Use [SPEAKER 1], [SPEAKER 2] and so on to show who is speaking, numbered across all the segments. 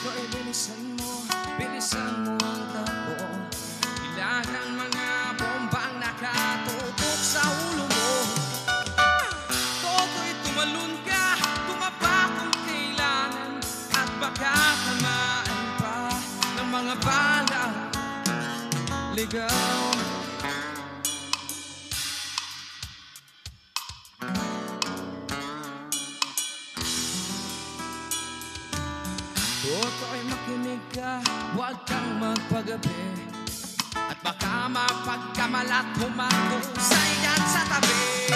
[SPEAKER 1] ko'y bilisan mo ang takbo. Ilan ang mga bombang nakatutok sa ulo mo. Toto'y tumalon ka, tumapa kung kailangan, at baka tamaan pa ng mga bala. Ligaw. Toto'y makinig ka, huwag kang magpagabi, at baka mapagkamalat humatusay yan sa tabi.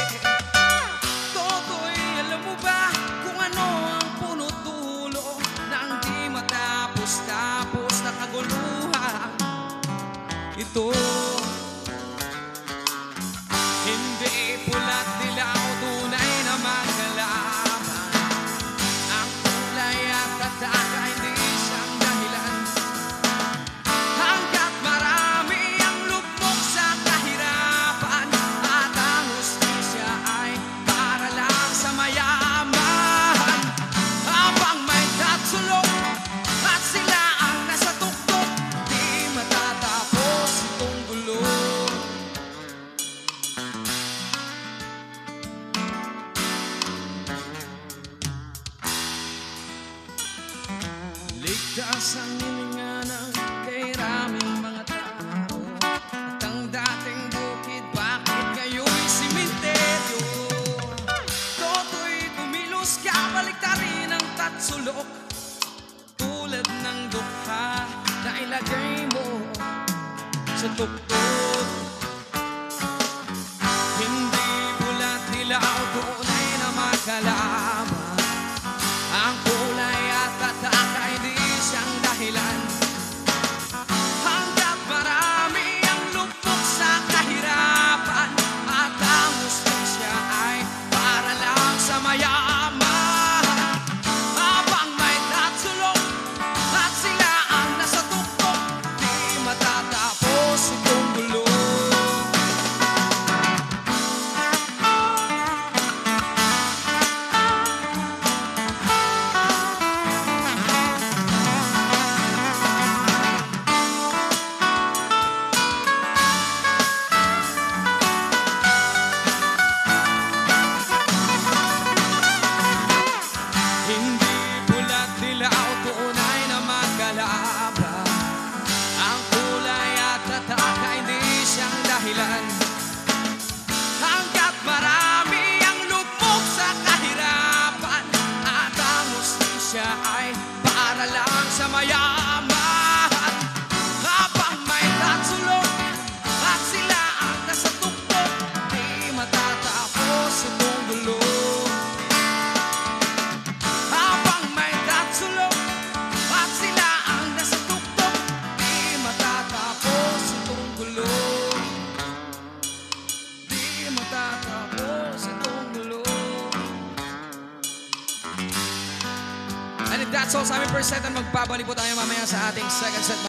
[SPEAKER 1] Toto'y alam mo ba kung ano ang punot dulo ng di matapos-tapos na kaguluhan ito? Hindi pula't dilaw, tunay na magkalaban. Ang kulay at tataka hindi siyang dahilan. Hanggat marami ang lugmok sa kahirapan, at ang hustisya ay para lang sa mayaman. Habang may tatsulok at sila ang nasa tuktok, di matatapos itong gulo. Ligtas ang hininga ng kay raming mga tao, at ang dating bukid, bakit ngayon'y simenteryo? Toto'y kumilos ka, baliktarin ang tatsulok, tulad ng dukha na ilagay mo sa tuktok. Hindi pula't dilaw, tunay na magkalaban. Ang kulay at tataka hindi siyang dahilan. Hanggat marami ang lugmok sa kahirapan, at ang hustisya ay para lang sa mayaman. Habang may tatsulok at sila ang nasa tuktok, di matatapos itong gulo. Hindi pula't dilaw, tunay na magkalaban. Ang kulay at tataka hindi siyang dahilan. Hanggat marami ang lugmok sa kahirapan, at ang hustisya ay para lang sa mayaman. Habang may tatsulok at sila ang nasa tuktok, di matatapos itong gulo. Habang may tatsulok at sila ang nasa tuktok, di matatapos itong gulo. Di matatapos itong gulo. And if that's all sa aming first set, magpabalik po tayo mamaya sa ating second set.